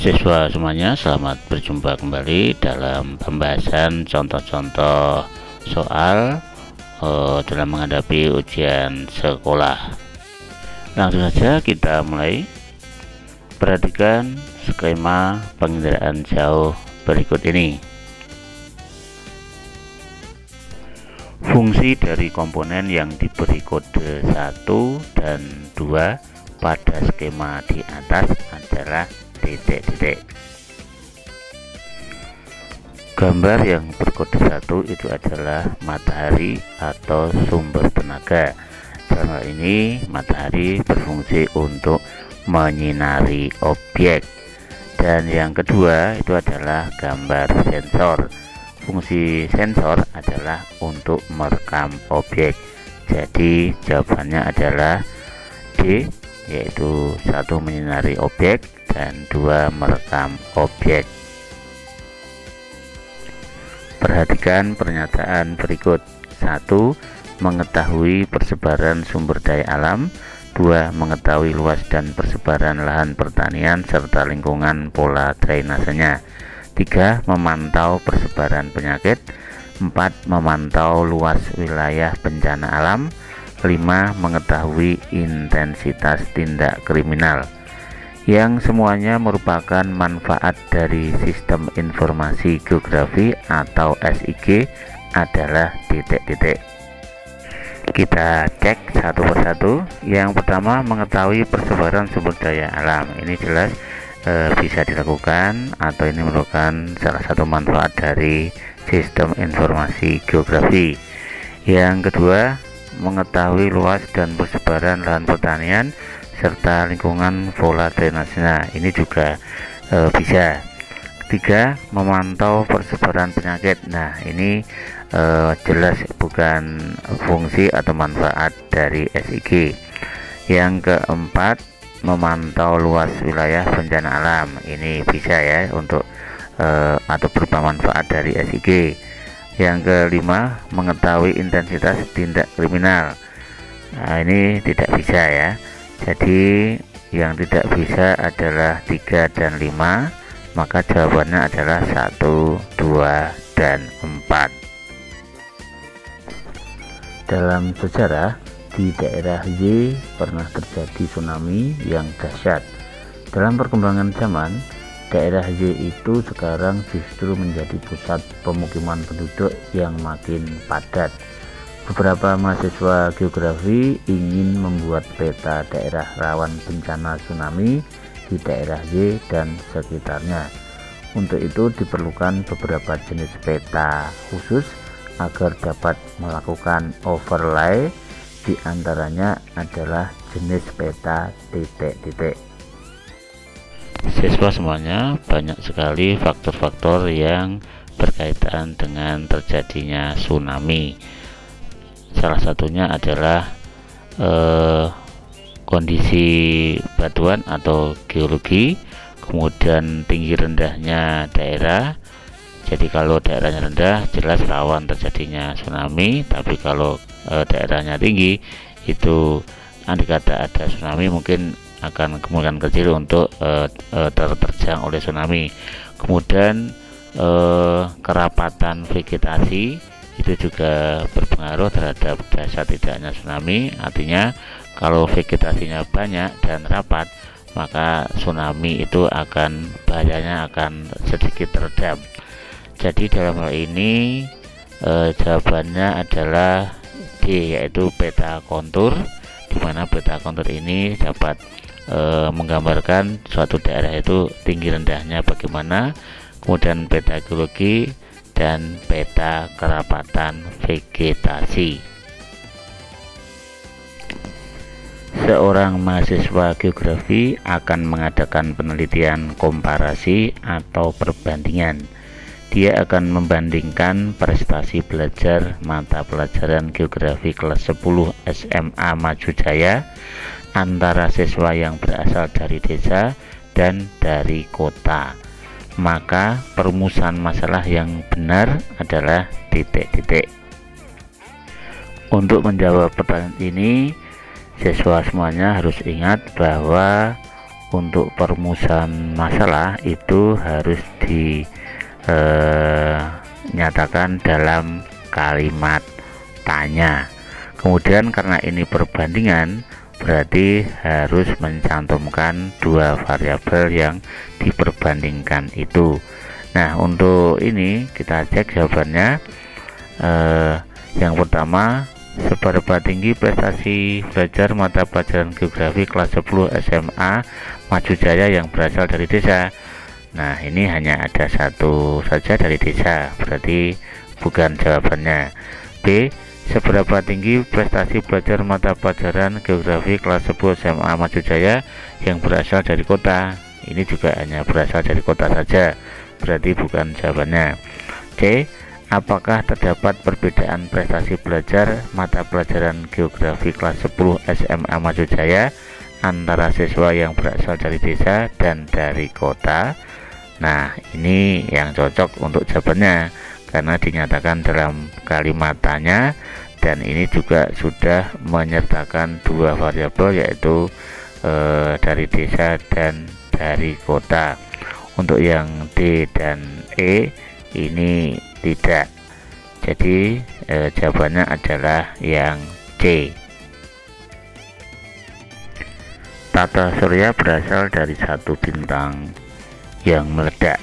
Siswa semuanya, selamat berjumpa kembali dalam pembahasan contoh-contoh soal dalam menghadapi ujian sekolah. Langsung saja kita mulai. Perhatikan skema penginderaan jauh berikut ini. Fungsi dari komponen yang diberi kode 1 dan 2 pada skema di atas adalah titik-titik. Gambar yang berkode 1 itu adalah matahari atau sumber tenaga. Dalam hal ini matahari berfungsi untuk menyinari objek. Dan yang kedua itu adalah gambar sensor. Fungsi sensor adalah untuk merekam objek. Jadi jawabannya adalah D, yaitu 1 menyinari objek dan 2 merekam objek. Perhatikan pernyataan berikut. 1. Mengetahui persebaran sumber daya alam. 2. Mengetahui luas dan persebaran lahan pertanian serta lingkungan pola drainasenya. 3. Memantau persebaran penyakit. 4. Memantau luas wilayah bencana alam. 5. Mengetahui intensitas tindak kriminal. Yang semuanya merupakan manfaat dari sistem informasi geografi atau SIG adalah titik-titik. Kita cek satu persatu. Yang pertama, mengetahui persebaran sumber daya alam. Ini jelas bisa dilakukan, atau ini merupakan salah satu manfaat dari sistem informasi geografi. Yang kedua, mengetahui luas dan persebaran lahan pertanian serta lingkungan pola drainasenya. Ini juga bisa. 3. Memantau persebaran penyakit. Nah, ini jelas bukan fungsi atau manfaat dari SIG. Yang keempat, memantau luas wilayah bencana alam. Ini bisa ya untuk atau berupa manfaat dari SIG. Yang kelima, mengetahui intensitas tindak kriminal. Nah, ini tidak bisa ya. Jadi yang tidak bisa adalah 3 dan 5. Maka jawabannya adalah 1, 2, dan 4. Dalam sejarah, di daerah Y pernah terjadi tsunami yang dahsyat. Dalam perkembangan zaman, daerah Y itu sekarang justru menjadi pusat pemukiman penduduk yang makin padat. Beberapa mahasiswa geografi ingin membuat peta daerah rawan bencana tsunami di daerah Y dan sekitarnya. Untuk itu diperlukan beberapa jenis peta khusus agar dapat melakukan overlay. Di antaranya adalah jenis peta titik-titik. Siswa semuanya, banyak sekali faktor-faktor yang berkaitan dengan terjadinya tsunami. Salah satunya adalah kondisi batuan atau geologi, kemudian tinggi rendahnya daerah. Jadi kalau daerahnya rendah jelas rawan terjadinya tsunami, tapi kalau daerahnya tinggi itu andai kata ada tsunami mungkin akan kemungkinan kecil untuk terjang oleh tsunami. Kemudian kerapatan vegetasi itu juga berpengaruh terhadap dahsyat tidaknya tsunami. Artinya kalau vegetasinya banyak dan rapat, maka tsunami itu bahayanya akan sedikit redam. Jadi dalam hal ini jawabannya adalah D, yaitu peta kontur, di mana peta kontur ini dapat menggambarkan suatu daerah itu tinggi rendahnya bagaimana, kemudian peta geologi dan peta kerapatan vegetasi. Seorang mahasiswa geografi akan mengadakan penelitian komparasi atau perbandingan. Dia akan membandingkan prestasi belajar mata pelajaran geografi kelas 10 SMA Maju Jaya antara siswa yang berasal dari desa dan dari kota. Maka perumusan masalah yang benar adalah titik-titik. Untuk menjawab pertanyaan ini, siswa semuanya harus ingat bahwa untuk perumusan masalah itu harus dinyatakan dalam kalimat tanya. Kemudian karena ini perbandingan, berarti harus mencantumkan dua variabel yang diperbandingkan itu. Nah, untuk ini kita cek jawabannya. Yang pertama, seberapa tinggi prestasi belajar mata pelajaran geografi kelas 10 SMA Maju Jaya yang berasal dari desa. Nah, ini hanya ada satu saja dari desa, berarti bukan jawabannya. B, seberapa tinggi prestasi belajar mata pelajaran geografi kelas 10 SMA Maju Jaya yang berasal dari kota. Ini juga hanya berasal dari kota saja, berarti bukan jawabannya. C, apakah terdapat perbedaan prestasi belajar mata pelajaran geografi kelas 10 SMA Maju Jaya antara siswa yang berasal dari desa dan dari kota? Nah, ini yang cocok untuk jawabannya karena dinyatakan dalam kalimat tanya, dan ini juga sudah menyertakan dua variabel, yaitu dari desa dan dari kota. Untuk yang D dan E ini tidak, jadi jawabannya adalah yang C. Tata surya berasal dari satu bintang yang meledak.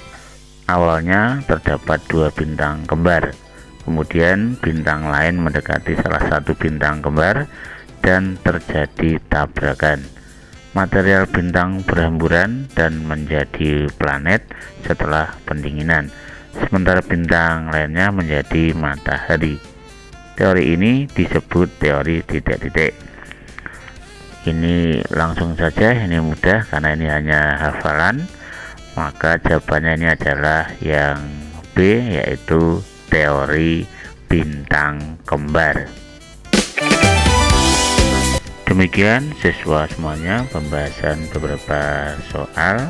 Awalnya terdapat dua bintang kembar, kemudian bintang lain mendekati salah satu bintang kembar dan terjadi tabrakan. Material bintang berhamburan dan menjadi planet setelah pendinginan, sementara bintang lainnya menjadi matahari. Teori ini disebut teori titik-titik. Ini langsung saja, ini mudah karena ini hanya hafalan. Maka jawabannya ini adalah yang B, yaitu teori bintang kembar. Demikian siswa semuanya pembahasan beberapa soal,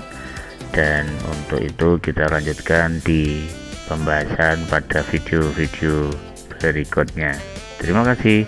dan untuk itu kita lanjutkan di pembahasan pada video-video berikutnya. Terima kasih.